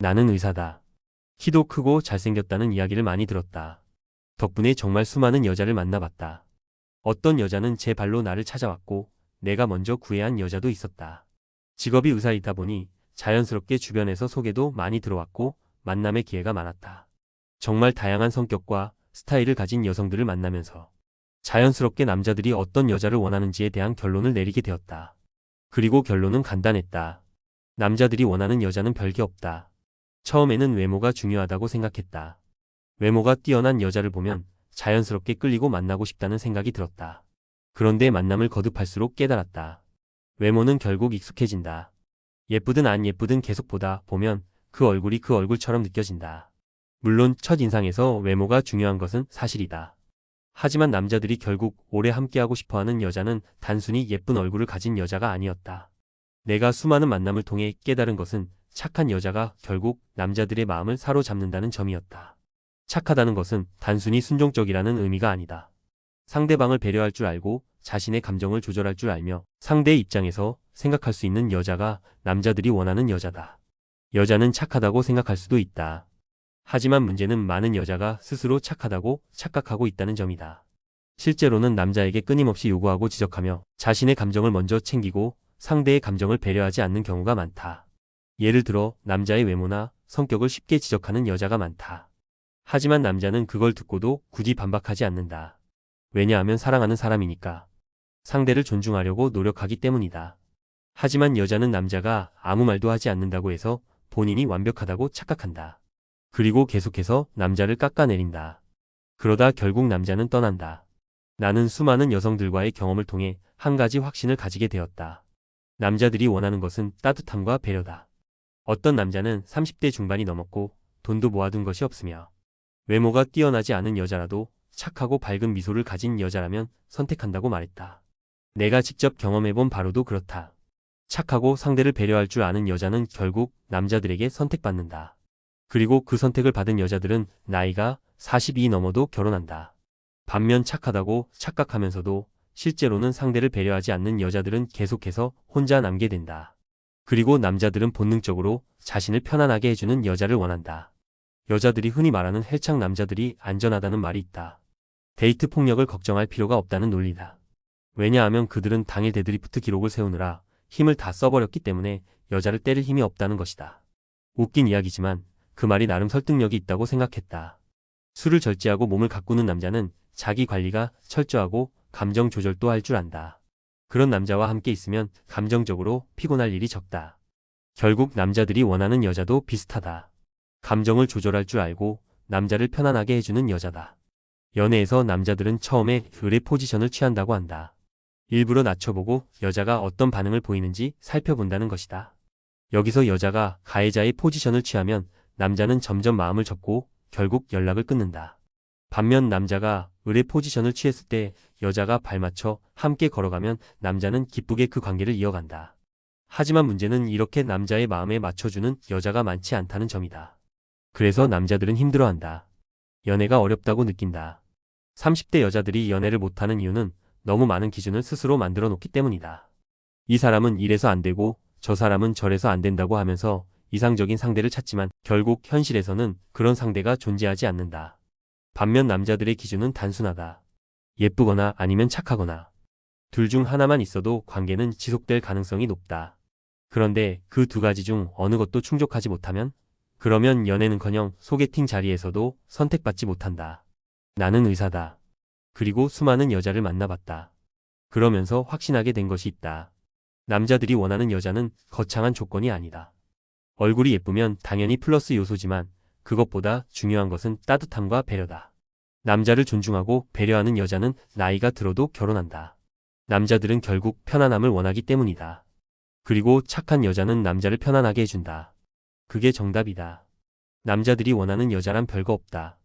나는 의사다. 키도 크고 잘생겼다는 이야기를 많이 들었다. 덕분에 정말 수많은 여자를 만나봤다. 어떤 여자는 제 발로 나를 찾아왔고 내가 먼저 구애한 여자도 있었다. 직업이 의사이다 보니 자연스럽게 주변에서 소개도 많이 들어왔고 만남의 기회가 많았다. 정말 다양한 성격과 스타일을 가진 여성들을 만나면서 자연스럽게 남자들이 어떤 여자를 원하는지에 대한 결론을 내리게 되었다. 그리고 결론은 간단했다. 남자들이 원하는 여자는 별게 없다. 처음에는 외모가 중요하다고 생각했다. 외모가 뛰어난 여자를 보면 자연스럽게 끌리고 만나고 싶다는 생각이 들었다. 그런데 만남을 거듭할수록 깨달았다. 외모는 결국 익숙해진다. 예쁘든 안 예쁘든 계속 보다 보면 그 얼굴이 그 얼굴처럼 느껴진다. 물론 첫인상에서 외모가 중요한 것은 사실이다. 하지만 남자들이 결국 오래 함께하고 싶어하는 여자는 단순히 예쁜 얼굴을 가진 여자가 아니었다. 내가 수많은 만남을 통해 깨달은 것은 착한 여자가 결국 남자들의 마음을 사로잡는다는 점이었다. 착하다는 것은 단순히 순종적이라는 의미가 아니다. 상대방을 배려할 줄 알고 자신의 감정을 조절할 줄 알며 상대의 입장에서 생각할 수 있는 여자가 남자들이 원하는 여자다. 여자는 착하다고 생각할 수도 있다. 하지만 문제는 많은 여자가 스스로 착하다고 착각하고 있다는 점이다. 실제로는 남자에게 끊임없이 요구하고 지적하며 자신의 감정을 먼저 챙기고 상대의 감정을 배려하지 않는 경우가 많다. 예를 들어 남자의 외모나 성격을 쉽게 지적하는 여자가 많다. 하지만 남자는 그걸 듣고도 굳이 반박하지 않는다. 왜냐하면 사랑하는 사람이니까. 상대를 존중하려고 노력하기 때문이다. 하지만 여자는 남자가 아무 말도 하지 않는다고 해서 본인이 완벽하다고 착각한다. 그리고 계속해서 남자를 깎아내린다. 그러다 결국 남자는 떠난다. 나는 수많은 여성들과의 경험을 통해 한 가지 확신을 가지게 되었다. 남자들이 원하는 것은 따뜻함과 배려다. 어떤 남자는 30대 중반이 넘었고 돈도 모아둔 것이 없으며 외모가 뛰어나지 않은 여자라도 착하고 밝은 미소를 가진 여자라면 선택한다고 말했다. 내가 직접 경험해본 바로도 그렇다. 착하고 상대를 배려할 줄 아는 여자는 결국 남자들에게 선택받는다. 그리고 그 선택을 받은 여자들은 나이가 40이 넘어도 결혼한다. 반면 착하다고 착각하면서도 실제로는 상대를 배려하지 않는 여자들은 계속해서 혼자 남게 된다. 그리고 남자들은 본능적으로 자신을 편안하게 해주는 여자를 원한다. 여자들이 흔히 말하는 헬창 남자들이 안전하다는 말이 있다. 데이트 폭력을 걱정할 필요가 없다는 논리다. 왜냐하면 그들은 당일 데드리프트 기록을 세우느라 힘을 다 써버렸기 때문에 여자를 때릴 힘이 없다는 것이다. 웃긴 이야기지만 그 말이 나름 설득력이 있다고 생각했다. 술을 절제하고 몸을 가꾸는 남자는 자기 관리가 철저하고 감정 조절도 할 줄 안다. 그런 남자와 함께 있으면 감정적으로 피곤할 일이 적다. 결국 남자들이 원하는 여자도 비슷하다. 감정을 조절할 줄 알고 남자를 편안하게 해주는 여자다. 연애에서 남자들은 처음에 을의 포지션을 취한다고 한다. 일부러 낮춰보고 여자가 어떤 반응을 보이는지 살펴본다는 것이다. 여기서 여자가 가해자의 포지션을 취하면 남자는 점점 마음을 접고 결국 연락을 끊는다. 반면 남자가 을의 포지션을 취했을 때 여자가 발맞춰 함께 걸어가면 남자는 기쁘게 그 관계를 이어간다. 하지만 문제는 이렇게 남자의 마음에 맞춰주는 여자가 많지 않다는 점이다. 그래서 남자들은 힘들어한다. 연애가 어렵다고 느낀다. 30대 여자들이 연애를 못하는 이유는 너무 많은 기준을 스스로 만들어 놓기 때문이다. 이 사람은 이래서 안 되고 저 사람은 저래서 안 된다고 하면서 이상적인 상대를 찾지만 결국 현실에서는 그런 상대가 존재하지 않는다. 반면 남자들의 기준은 단순하다. 예쁘거나 아니면 착하거나. 둘 중 하나만 있어도 관계는 지속될 가능성이 높다. 그런데 그 두 가지 중 어느 것도 충족하지 못하면? 그러면 연애는커녕 소개팅 자리에서도 선택받지 못한다. 나는 의사다. 그리고 수많은 여자를 만나봤다. 그러면서 확신하게 된 것이 있다. 남자들이 원하는 여자는 거창한 조건이 아니다. 얼굴이 예쁘면 당연히 플러스 요소지만 그것보다 중요한 것은 따뜻함과 배려다. 남자를 존중하고 배려하는 여자는 나이가 들어도 결혼한다. 남자들은 결국 편안함을 원하기 때문이다. 그리고 착한 여자는 남자를 편안하게 해준다. 그게 정답이다. 남자들이 원하는 여자란 별거 없다.